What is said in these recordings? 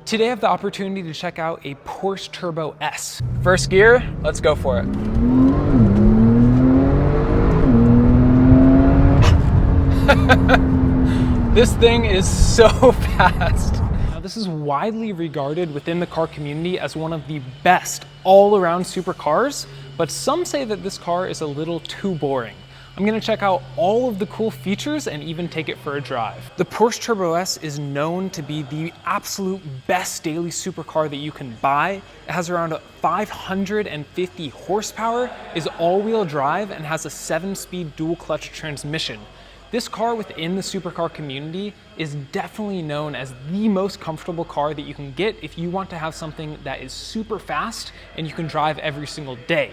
Today I have the opportunity to check out a Porsche Turbo S. First gear, let's go for it. This thing is so fast. Now, this is widely regarded within the car community as one of the best all-around supercars, but some say that this car is a little too boring. I'm gonna check out all of the cool features and even take it for a drive. The Porsche Turbo S is known to be the absolute best daily supercar that you can buy. It has around 550 horsepower, is all-wheel drive, and has a 7-speed dual-clutch transmission. This car within the supercar community is definitely known as the most comfortable car that you can get if you want to have something that is super fast and you can drive every single day.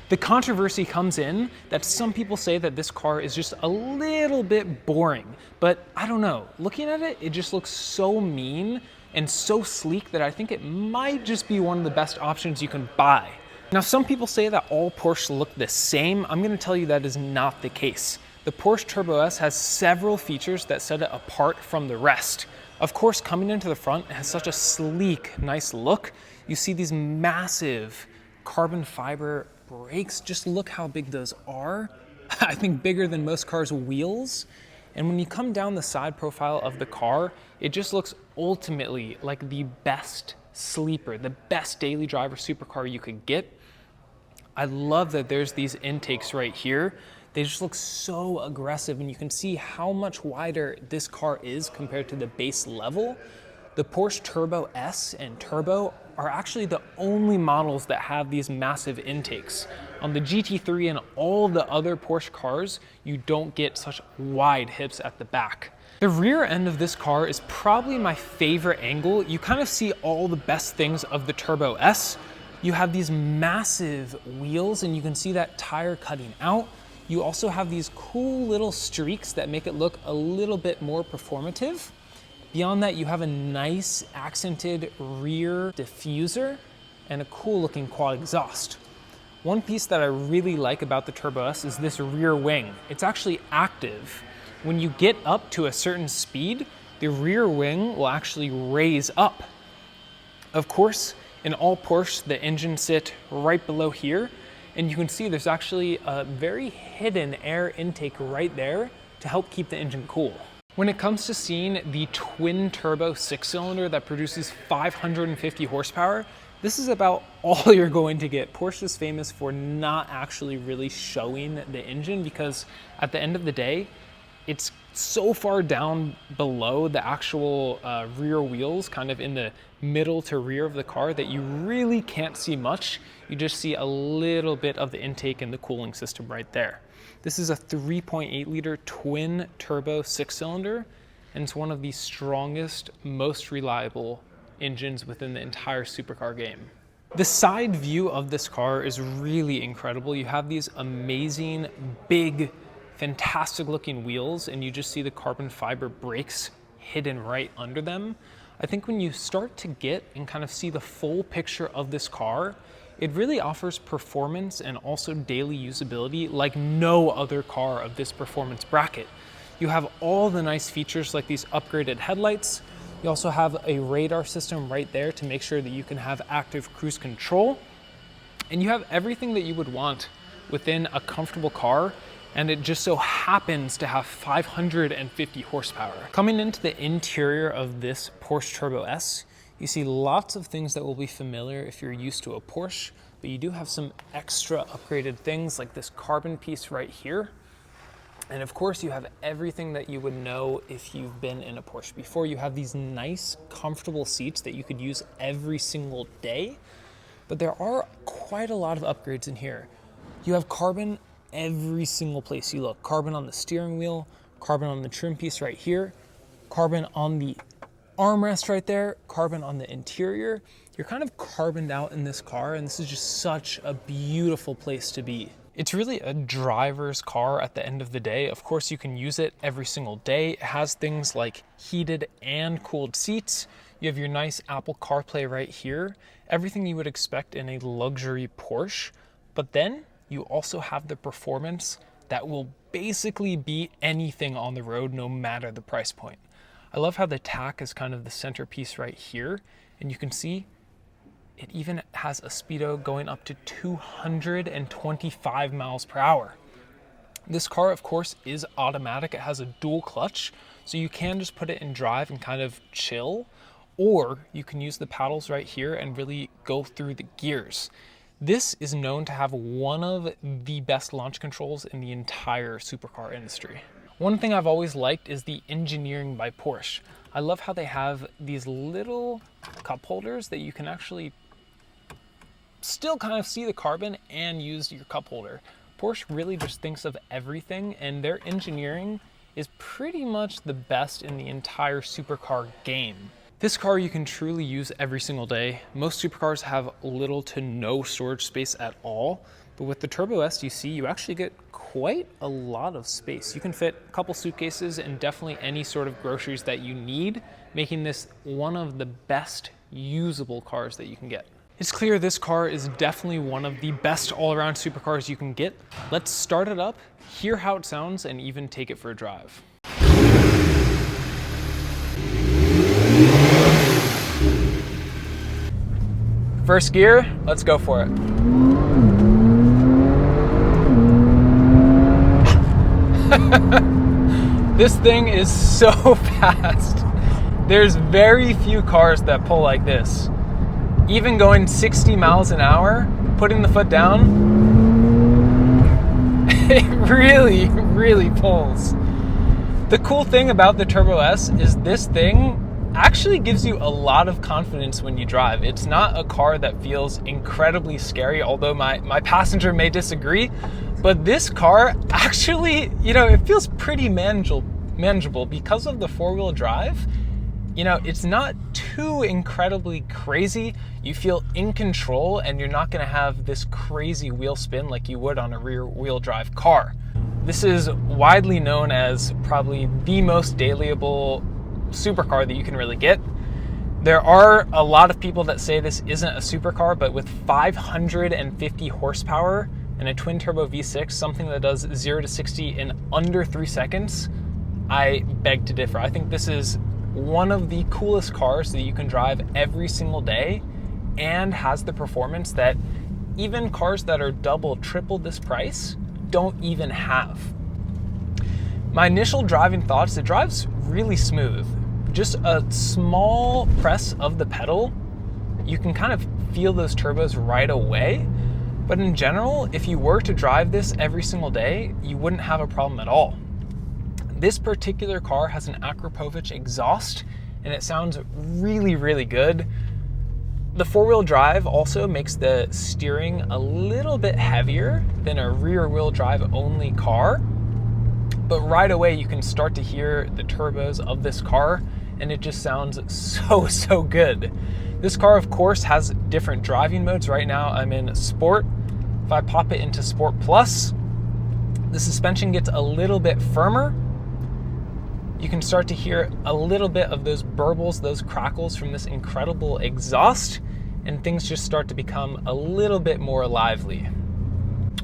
The controversy comes in that some people say that this car is just a little bit boring, but I don't know. Looking at it, it just looks so mean and so sleek that I think it might just be one of the best options you can buy. Now, some people say that all Porsche look the same. I'm gonna tell you that is not the case. The Porsche Turbo S has several features that set it apart from the rest. Of course, coming into the front, it has such a sleek, nice look. You see these massive carbon fiber brakes. Just look how big those are. I think bigger than most cars' wheels. And when you come down the side profile of the car, it just looks ultimately like the best sleeper, the best daily driver supercar you could get. I love that there's these intakes right here. They just look so aggressive, and you can see how much wider this car is compared to the base level. The Porsche Turbo S and Turbo are actually the only models that have these massive intakes. On the GT3 and all the other Porsche cars, you don't get such wide hips at the back. The rear end of this car is probably my favorite angle. You kind of see all the best things of the Turbo S. You have these massive wheels, and you can see that tire cutting out. You also have these cool little streaks that make it look a little bit more performative. Beyond that, you have a nice accented rear diffuser and a cool looking quad exhaust. One piece that I really like about the Turbo S is this rear wing. It's actually active. When you get up to a certain speed, the rear wing will actually raise up. Of course, in all Porsche, the engine sits right below here, and you can see there's actually a very hidden air intake right there to help keep the engine cool. When it comes to seeing the twin turbo 6-cylinder that produces 550 horsepower, this is about all you're going to get. Porsche is famous for not actually really showing the engine because at the end of the day, it's so far down below the actual rear wheels, kind of in the middle to rear of the car, that you really can't see much. You just see a little bit of the intake and the cooling system right there. This is a 3.8 liter twin turbo 6-cylinder, and it's one of the strongest, most reliable engines within the entire supercar game. The side view of this car is really incredible. You have these amazing, big, fantastic looking wheels, and you just see the carbon fiber brakes hidden right under them. I think when you start to get and kind of see the full picture of this car, it really offers performance and also daily usability like no other car of this performance bracket. You have all the nice features like these upgraded headlights. You also have a radar system right there to make sure that you can have active cruise control. And you have everything that you would want within a comfortable car, and it just so happens to have 550 horsepower. Coming into the interior of this Porsche Turbo S, you see lots of things that will be familiar if you're used to a Porsche, but you do have some extra upgraded things like this carbon piece right here. And of course, you have everything that you would know if you've been in a Porsche before. You have these nice, comfortable seats that you could use every single day, but there are quite a lot of upgrades in here. You have carbon every single place you look. Carbon on the steering wheel, carbon on the trim piece right here, carbon on the armrest right there, carbon on the interior. You're kind of carboned out in this car, and this is just such a beautiful place to be. It's really a driver's car at the end of the day. Of course, you can use it every single day. It has things like heated and cooled seats. You have your nice Apple CarPlay right here. Everything you would expect in a luxury Porsche. But then you also have the performance that will basically beat anything on the road, no matter the price point. I love how the tach is kind of the centerpiece right here. And you can see it even has a speedo going up to 225 miles per hour. This car, of course, is automatic. It has a dual clutch, so you can just put it in drive and kind of chill, or you can use the paddles right here and really go through the gears. This is known to have one of the best launch controls in the entire supercar industry. One thing I've always liked is the engineering by Porsche. I love how they have these little cup holders that you can actually still kind of see the carbon and use your cup holder. Porsche really just thinks of everything, and their engineering is pretty much the best in the entire supercar game. This car you can truly use every single day. Most supercars have little to no storage space at all, but with the Turbo S you see, you actually get quite a lot of space. You can fit a couple suitcases and definitely any sort of groceries that you need, making this one of the best usable cars that you can get. It's clear this car is definitely one of the best all-around supercars you can get. Let's start it up, hear how it sounds, and even take it for a drive. First gear, let's go for it. This thing is so fast. There's very few cars that pull like this. Even going 60 miles an hour, putting the foot down, it really, really pulls. The cool thing about the Turbo S is this thing actually gives you a lot of confidence when you drive. It's not a car that feels incredibly scary, although my passenger may disagree, but this car actually, it feels pretty manageable because of the four-wheel drive. It's not too incredibly crazy. You feel in control and you're not gonna have this crazy wheel spin like you would on a rear-wheel drive car. This is widely known as probably the most dailyable supercar that you can really get. There are a lot of people that say this isn't a supercar, but with 550 horsepower and a twin turbo V6, something that does 0 to 60 in under 3 seconds, I beg to differ. I think this is one of the coolest cars that you can drive every single day and has the performance that even cars that are double, triple this price don't even have. My initial driving thoughts, it drives really smooth. Just a small press of the pedal, you can kind of feel those turbos right away. But in general, if you were to drive this every single day, you wouldn't have a problem at all. This particular car has an Akrapovic exhaust, and it sounds really, really good. The four-wheel drive also makes the steering a little bit heavier than a rear-wheel drive only car. But right away, you can start to hear the turbos of this car, and it just sounds so good. This car, of course, has different driving modes. Right now, I'm in Sport. If I pop it into Sport Plus, the suspension gets a little bit firmer. You can start to hear a little bit of those burbles, those crackles from this incredible exhaust, and things just start to become a little bit more lively.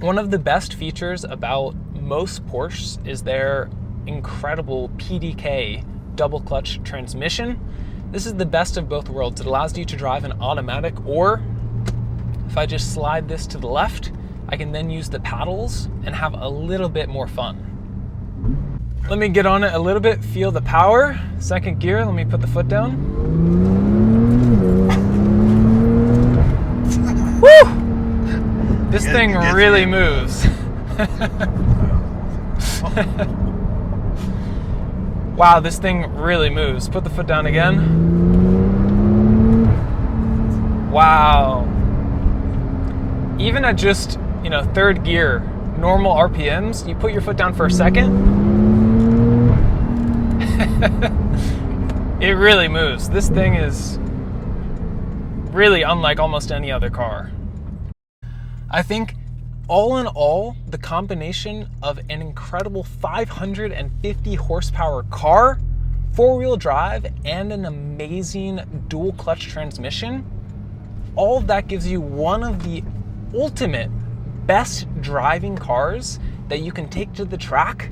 One of the best features about most Porsches is their incredible PDK double clutch transmission. This is the best of both worlds. It allows you to drive an automatic, or if I just slide this to the left, I can then use the paddles and have a little bit more fun. Let me get on it a little bit, feel the power. Second gear, let me put the foot down. Woo! This thing really moves. Wow, this thing really moves. Put the foot down again. Wow. Even at just, third gear, normal RPMs, you put your foot down for a second, it really moves. This thing is really unlike almost any other car. I think all in all, the combination of an incredible 550 horsepower car, four-wheel drive, and an amazing dual clutch transmission, all of that gives you one of the ultimate best driving cars that you can take to the track,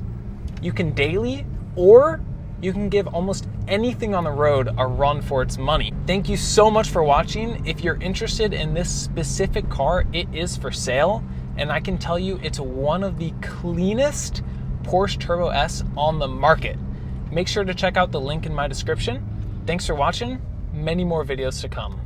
you can daily, or you can give almost anything on the road a run for its money. Thank you so much for watching. If you're interested in this specific car, it is for sale, and I can tell you it's one of the cleanest Porsche Turbo S on the market. Make sure to check out the link in my description. Thanks for watching. Many more videos to come.